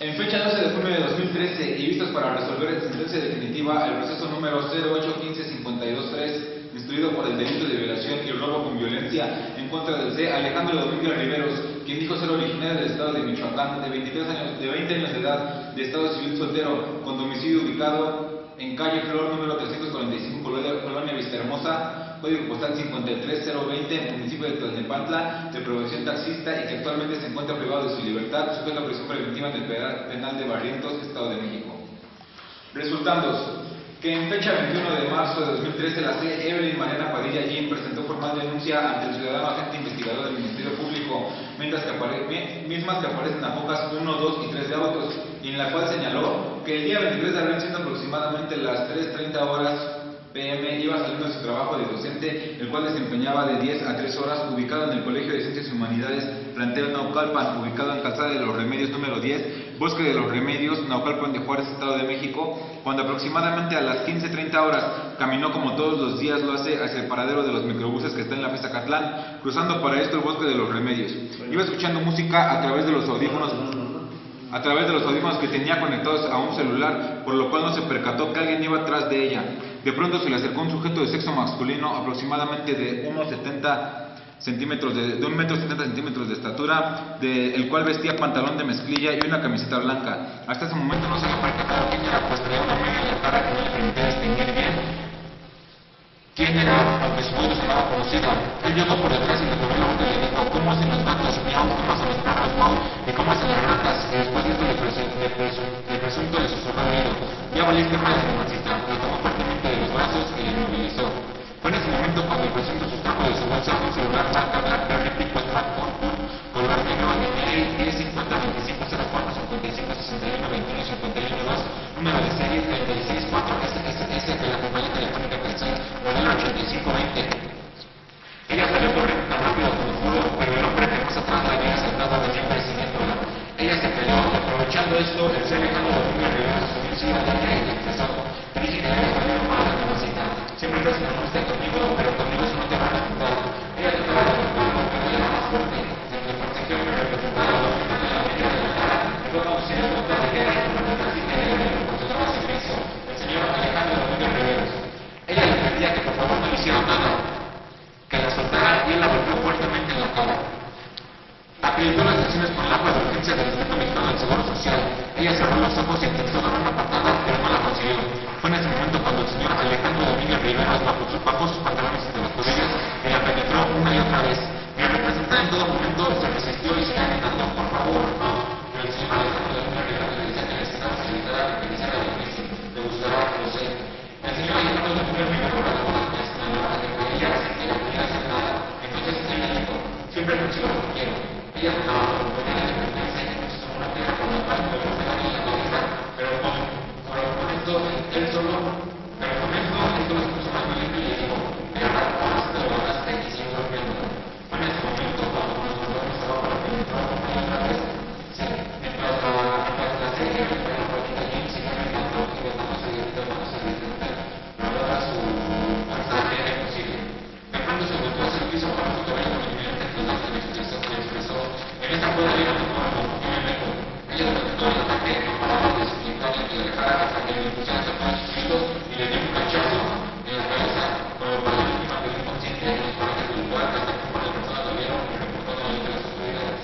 En fecha 12 de junio de 2013 y vistos para resolver en sentencia definitiva el proceso número 08155223, instruido por el delito de violación y robo con violencia en contra del C. Alejandro Domínguez Riveros, quien dijo ser originario del estado de Michoacán, de 20 años de edad, de estado civil soltero, con domicilio ubicado en calle Flor número 345, Colonia Vistahermosa, código postal 53020, municipio de Tlalnepantla, de profesión taxista y que actualmente se encuentra privado de su libertad, sujeto a prisión preventiva en el penal de Barrientos, Estado de México. Resultandos: que en fecha 21 de marzo de 2013 la C. Evelyn Mariana Padilla Jim presentó formal denuncia ante el ciudadano agente investigador del Ministerio Público, mismas que aparecen a hojas 1, 2 y 3 de autos, y en la cual señaló que el día 23 de abril, siendo aproximadamente las 3:30 horas p.m., iba saliendo de su trabajo de docente, el cual desempeñaba de 10 a 3 horas, ubicado en el Colegio de Ciencias y Humanidades, plantel Naucalpan, ubicado en Calzada de los Remedios número 10, Bosque de los Remedios, Naucalpan de Juárez, Estado de México, cuando aproximadamente a las 15:30 horas caminó como todos los días lo hace hacia el paradero de los microbuses que está en la Fiesta Catlán, cruzando para esto el Bosque de los Remedios. Iba escuchando música a través de los audífonos que tenía conectados a un celular, por lo cual no se percató que alguien iba atrás de ella. De pronto se le acercó un sujeto de sexo masculino, aproximadamente de 1,70 centímetros de 1,70 m de estatura, el cual vestía pantalón de mezclilla y una camiseta blanca. Hasta ese momento no se había percatado quién era, pues traía una mano en la cara que no le permitía distinguir bien quién era, aunque su voz no sonaba conocida. Él llegó por detrás y le cobró la boca y le dijo: ¿cómo hacen los gatos? Mira, ¿cómo hacen los perros? No, y cómo hacen las ratas. Y después de esto le presunto le susurró al oído: ya valiste madre, mamacita. Le tomó fuertemente de los brazos y le inmovilizó. Fue en ese momento cuando el presunto sustrajo de su bolsa un celular marca BlackBerry tipo smartphone, color negro NL 1050-25-04-55-61-21-51-2, número de serie 364SSS de la compañía telefónica Telcel, modelo 8520. Ella salió corriendo tan rápido como pudo, pero el hombre que más atrás la había saltado de siempre siguiéndola. Ella se peleó, y aprovechando esto, el ser Alejandro Domínguez Riveros subió encima de ella y le expresó: felicidades, la mamacita. Siempre presionamos usted conmigo, pero conmigo eso no te va a resultar. Ella trataba de golpearlo, pero ella era más fuerte. Le protegió y me representaba la boca de la amiga de la cara, y luego auxilió el botón de guerra y así que le proporcionaba servicio el señor Alejandro Domínguez Riveros. Ella le pedía que por favor no le hiciera nada, que la soltara, y él la golpeó fuertemente en la cara. Acreditó las lesiones con el agua de urgencia del Instituto Mexicano del Seguro Social. Ella cerró los ojos y intentó dar una patada, pero no la consiguió. Fue en ese momento cuando el señor Alejandro Domínguez Riveros bajó sus pantalones de los tobillos y la penetró una y otra vez. Mi representante en todo momento se resistió y seguía gritando: por favor, no. Pero el señor Alejandro Domínguez Riveros le decía que necesitaba facilitar a que iniciara el juicio. Le gustará, lo sé. El señor Alejandro Domínguez Riveros la boca que señalaba que ella que no podía hacer nada. Entonces ella dijo: siempre consigo lo que quiero. Ella trataba de romper la independencia y puso una tierra por la parte de los regalos de la cabeza, pero por el momento él solo se puso más violento y le dijo: perra, ahora te lo lograste, y siguió golpeando. Fue en ese momento cuando los dolores estaba para penetrar una y otra vez. Sí, mientras la serie de la política Jim seguía gritando y botándose pero ahora su fuerza era imposible. De pronto se volvió hacia el piso para su cabello con inminente crueldad que le expresó: en esta prueba yo no te conozco, yo me meto. Ella le contestó el ataque, no paraba de suplicarle que le dejara hasta que le pusiera a tocar sus gritos y le dio un cachazo en la cabeza, con lo cual la víctima quedó inconsciente en los parajes del lugar hasta que un par de personas la vieron y reportaron el hecho de sus autoridades.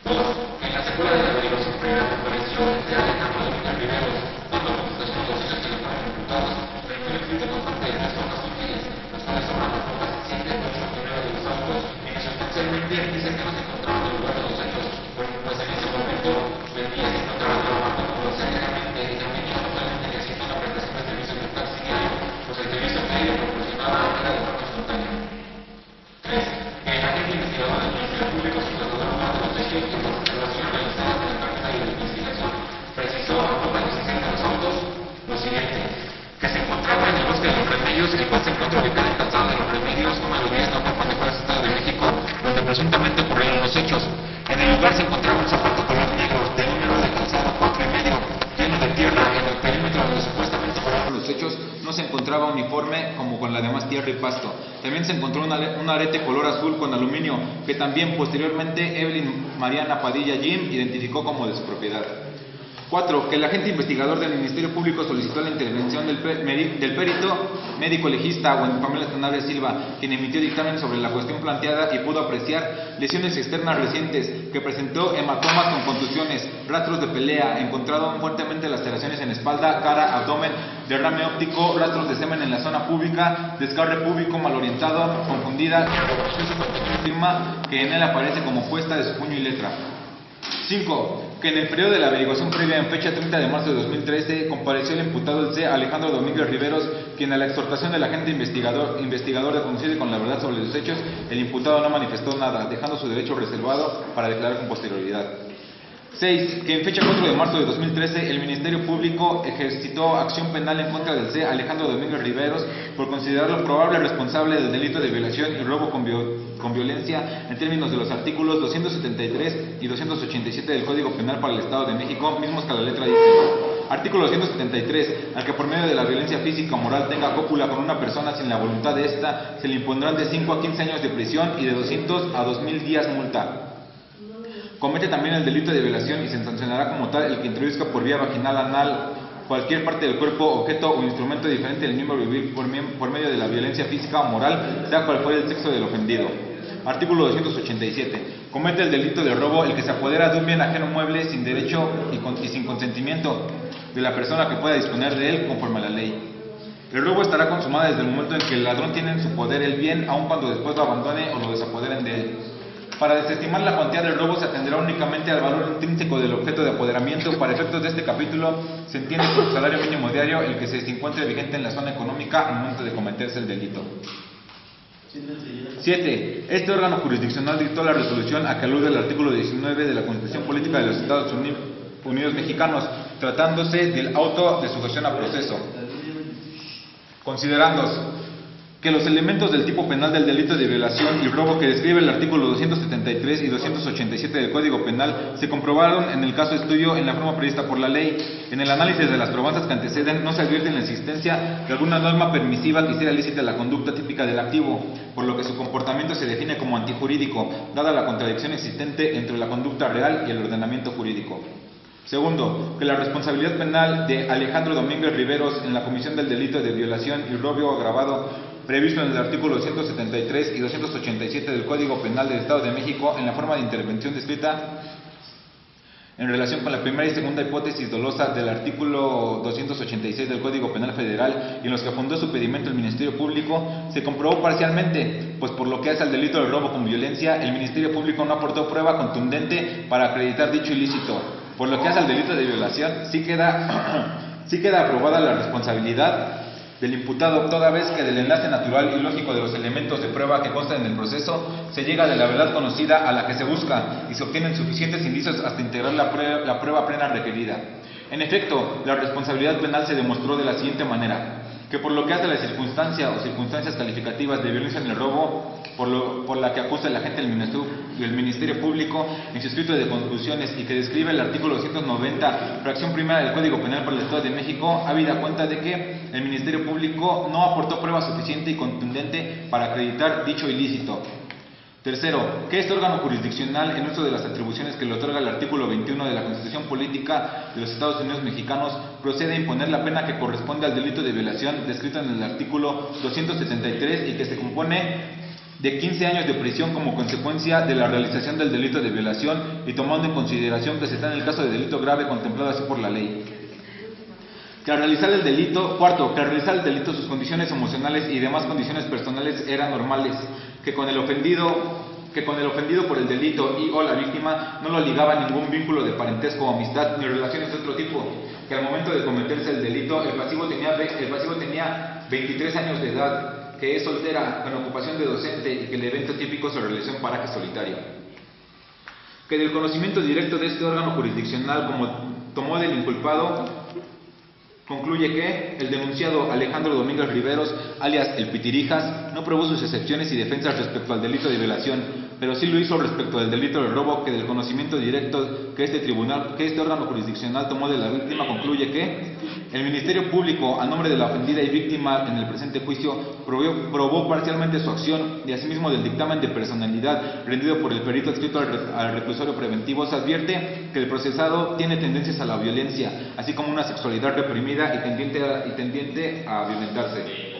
2. En la secuela de la averiguación previa compareció entre Alejandro Domínguez Riveros, dando contestación a los hechos que le fueron imputados, pero fue escrito por parte de 3 hojas útiles, las cuales son las hojas 7, 8 y 9 de los autos, y que sustancialmente dicen que no se encontraban en el lugar de los hechos, pues en ese momento vendía se encontraba trabajando como seriamente y también iba totalmente haciendo la prestación de servicios de taxi diario, pues el servicio que ella proporcionaba era de forma espontánea. 3. El agente investigador del Ministerio Público se trasladó a uno de los hechos y las observaciones realizadas en la carpeta de la investigación precisó a hoja 16 de los autos lo siguiente: que se encontraba en el Bosque de los Remedios, el cual se encuentra ubicado en Calzada de los Remedios, número 10, Naucalpan de Juárez, Estado de México, donde presuntamente ocurrieron los hechos. En el lugar se encontraba un zapato color negro de número de calzado 4,5, lleno de tierra. En el perímetro donde supuestamente ocurrieron los hechos no se encontraba uniforme como con la demás tierra y pasto. También se encontró un arete color azul con aluminio que también posteriormente Evelyn Mariana Padilla Jim identificó como de su propiedad. 4. Que el agente investigador del Ministerio Público solicitó la intervención del perito médico legista Juan Pamela Sanabria Silva, quien emitió dictamen sobre la cuestión planteada y pudo apreciar lesiones externas recientes, que presentó hematomas con contusiones, rastros de pelea, encontrado fuertemente laceraciones en espalda, cara, abdomen, derrame óptico, rastros de semen en la zona pública, desgarre púbico mal orientado, confundida, firma que en él aparece como puesta de su puño y letra. 5. Que en el periodo de la averiguación previa, en fecha 30 de marzo de 2013, compareció el imputado el C. Alejandro Domínguez Riveros, quien a la exhortación del agente investigador de coincide con la verdad sobre los hechos, el imputado no manifestó nada, dejando su derecho reservado para declarar con posterioridad. 6. Que en fecha 4 de marzo de 2013, el Ministerio Público ejercitó acción penal en contra del C. Alejandro Domínguez Riveros por considerarlo probable responsable del delito de violación y robo con violencia en términos de los artículos 273 y 287 del Código Penal para el Estado de México, mismos que la letra dice. Artículo 273. Al que por medio de la violencia física o moral tenga cópula con una persona sin la voluntad de ésta, se le impondrán de 5 a 15 años de prisión y de 200 a 2000 días multa. Comete también el delito de violación y se sancionará como tal el que introduzca por vía vaginal, anal, cualquier parte del cuerpo, objeto o instrumento diferente del miembro vivir por medio de la violencia física o moral, sea cual fuere el sexo del ofendido. Artículo 287. Comete el delito de robo el que se apodera de un bien ajeno mueble sin derecho y sin consentimiento de la persona que pueda disponer de él conforme a la ley. El robo estará consumado desde el momento en que el ladrón tiene en su poder el bien, aun cuando después lo abandone o lo desapoderen de él. Para desestimar la cuantía del robo se atenderá únicamente al valor intrínseco del objeto de apoderamiento. Para efectos de este capítulo, se entiende por salario mínimo diario el que se encuentre vigente en la zona económica al momento de cometerse el delito. 7. Este órgano jurisdiccional dictó la resolución a que alude el artículo 19 de la Constitución Política de los Estados Unidos Mexicanos, tratándose del auto de sujeción a proceso. Considerándose que los elementos del tipo penal del delito de violación y robo que describe el artículo 273 y 287 del Código Penal se comprobaron en el caso de estudio en la forma prevista por la ley. En el análisis de las probanzas que anteceden no se advierte la existencia de alguna norma permisiva que hiciera lícita la conducta típica del activo, por lo que su comportamiento se define como antijurídico, dada la contradicción existente entre la conducta real y el ordenamiento jurídico. Segundo, que la responsabilidad penal de Alejandro Domínguez Riveros en la comisión del delito de violación y robo agravado previsto en el artículo 273 y 287 del Código Penal del Estado de México en la forma de intervención descrita en relación con la primera y segunda hipótesis dolosa del artículo 286 del Código Penal Federal y en los que fundó su pedimento el Ministerio Público, se comprobó parcialmente, pues por lo que hace al delito de robo con violencia, el Ministerio Público no aportó prueba contundente para acreditar dicho ilícito. Por lo que hace al delito de violación, sí queda aprobada la responsabilidad del imputado, toda vez que del enlace natural y lógico de los elementos de prueba que constan en el proceso se llega de la verdad conocida a la que se busca y se obtienen suficientes indicios hasta integrar la prueba plena requerida. En efecto, la responsabilidad penal se demostró de la siguiente manera: que por lo que hace a la circunstancia o circunstancias calificativas de violencia en el robo, por la que acusa el agente del Ministerio Público en su escrito de conclusiones y que describe el artículo 290, fracción primera del Código Penal para el Estado de México, habida cuenta de que el Ministerio Público no aportó prueba suficiente y contundente para acreditar dicho ilícito. Tercero, que este órgano jurisdiccional, en uso de las atribuciones que le otorga el artículo 21 de la Constitución Política de los Estados Unidos Mexicanos, procede a imponer la pena que corresponde al delito de violación descrito en el artículo 273 y que se compone de 15 años de prisión como consecuencia de la realización del delito de violación y tomando en consideración que se está en el caso de delito grave contemplado así por la ley. Que al realizar el delito, cuarto, que al realizar el delito sus condiciones emocionales y demás condiciones personales eran normales, que con el ofendido por el delito y o la víctima no lo ligaba ningún vínculo de parentesco o amistad ni relaciones de otro tipo, que al momento de cometerse el delito el pasivo tenía 23 años de edad, que es soltera, con ocupación de docente y que el evento típico se realizó en paraje solitario. Que del conocimiento directo de este órgano jurisdiccional como tomó del inculpado, concluye que el denunciado Alejandro Domínguez Riveros, alias El Pitirijas, no probó sus excepciones y defensas respecto al delito de violación, pero sí lo hizo respecto del delito de robo, que del conocimiento directo que este órgano jurisdiccional tomó de la víctima, concluye que el Ministerio Público, a nombre de la ofendida y víctima en el presente juicio, probó parcialmente su acción, y asimismo del dictamen de personalidad rendido por el perito adscrito al reclusorio preventivo, se advierte que el procesado tiene tendencias a la violencia, así como una sexualidad reprimida y tendiente a violentarse.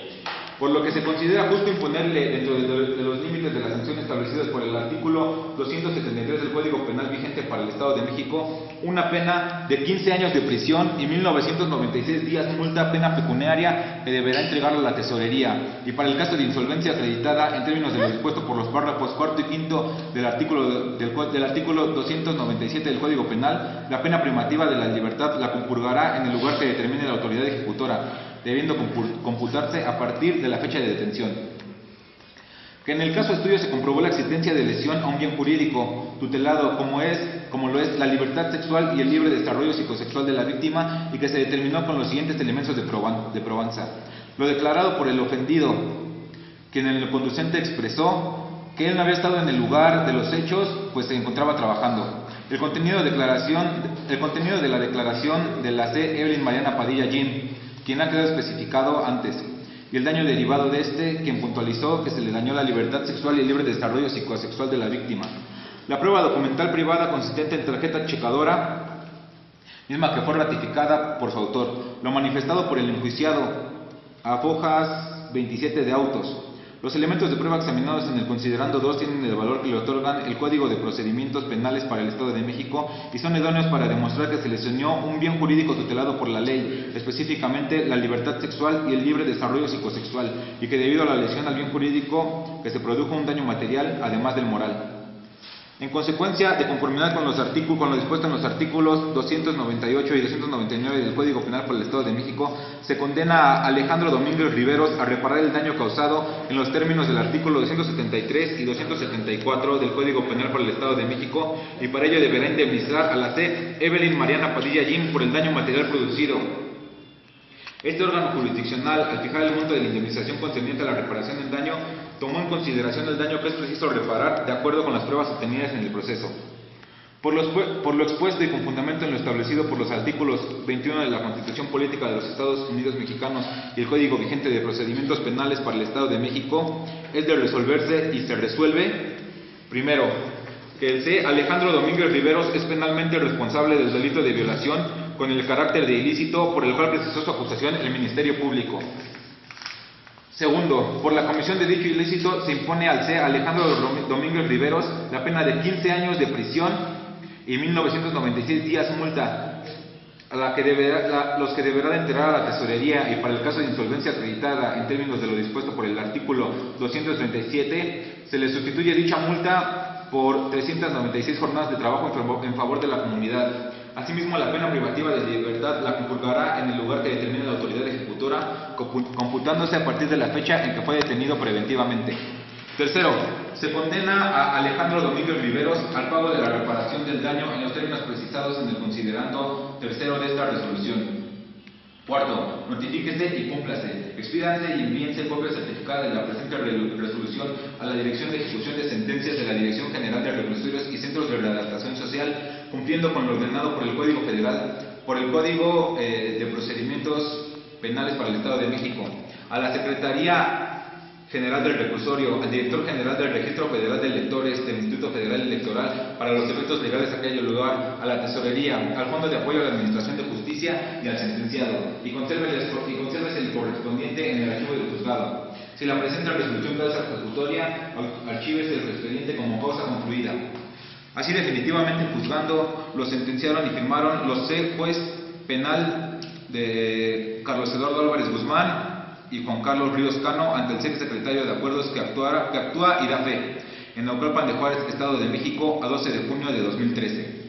Por lo que se considera justo imponerle, dentro de los límites de las sanciones establecidas por el artículo 273 del Código Penal vigente para el Estado de México, una pena de 15 años de prisión y 1.996 días multa, pena pecuniaria que deberá entregar a la tesorería. Y para el caso de insolvencia acreditada, en términos de lo dispuesto por los párrafos cuarto y quinto del artículo 297 del Código Penal, la pena privativa de la libertad la compurgará en el lugar que determine la autoridad ejecutora, debiendo computarse a partir de la fecha de detención. Que en el caso de estudio se comprobó la existencia de lesión a un bien jurídico tutelado como lo es la libertad sexual y el libre desarrollo psicosexual de la víctima, y que se determinó con los siguientes elementos de probanza. Lo declarado por el ofendido, quien en el conducente expresó que él no había estado en el lugar de los hechos, pues se encontraba trabajando. El contenido de la declaración de la C. Evelyn Mariana Padilla Jim, quien ha quedado especificado antes, y el daño derivado de este, quien puntualizó que se le dañó la libertad sexual y el libre desarrollo psicosexual de la víctima. La prueba documental privada consistente en tarjeta checadora, misma que fue ratificada por su autor, lo manifestado por el enjuiciado a hojas 27 de autos. Los elementos de prueba examinados en el considerando 2 tienen el valor que le otorgan el Código de Procedimientos Penales para el Estado de México y son idóneos para demostrar que se lesionó un bien jurídico tutelado por la ley, específicamente la libertad sexual y el libre desarrollo psicosexual, y que debido a la lesión al bien jurídico que se produjo un daño material, además del moral. En consecuencia, de conformidad con lo dispuesto en los artículos 298 y 299 del Código Penal para el Estado de México, se condena a Alejandro Domínguez Riveros a reparar el daño causado en los términos del artículo 273 y 274 del Código Penal para el Estado de México, y para ello deberá indemnizar a la C. Evelyn Mariana Padilla Jim por el daño material producido. Este órgano jurisdiccional, al fijar el monto de la indemnización concerniente a la reparación del daño, tomó en consideración el daño que es preciso reparar de acuerdo con las pruebas obtenidas en el proceso. Por lo expuesto y con fundamento en lo establecido por los artículos 21 de la Constitución Política de los Estados Unidos Mexicanos y el Código Vigente de Procedimientos Penales para el Estado de México, es de resolverse y se resuelve, primero, que el C. Alejandro Domínguez Riveros es penalmente responsable del delito de violación con el carácter de ilícito por el cual precisó su acusación el Ministerio Público. Segundo, por la comisión de dicho ilícito se impone al C. Alejandro Domínguez Riveros la pena de 15 años de prisión y 1.996 días multa, los que deberá de enterar a la tesorería, y para el caso de insolvencia acreditada en términos de lo dispuesto por el artículo 237, se le sustituye dicha multa por 396 jornadas de trabajo en favor de la comunidad. Asimismo, la pena privativa de libertad la compurgará en el lugar que determine la autoridad ejecutora, computándose a partir de la fecha en que fue detenido preventivamente. Tercero, se condena a Alejandro Domínguez Riveros al pago de la reparación del daño en los términos precisados en el considerando tercero de esta resolución. Cuarto, notifíquese y cúmplase, expídanse y envíense copia certificada de la presente resolución a la Dirección de Ejecución de Sentencias de la Dirección General de Reclusorios y Centros de Readaptación Social, cumpliendo con lo ordenado por el Código de Procedimientos Penales para el Estado de México, a la Secretaría General del Reclusorio, al Director General del Registro Federal de Electores del Instituto Federal Electoral para los efectos legales a aquel lugar, a la Tesorería, al Fondo de Apoyo a la Administración de Justicia y al sentenciado, y consérvese el correspondiente en el archivo del juzgado. Si la presente resolución causa ejecutoria, archívese el expediente como causa concluida. Así, definitivamente juzgando, lo sentenciaron y firmaron los C. Juez Penal de Carlos Eduardo Álvarez Guzmán y Juan Carlos Ríos Cano ante el secretario de Acuerdos que actúa y da fe en Naucalpan de Juárez, Estado de México, a 12 de junio de 2013.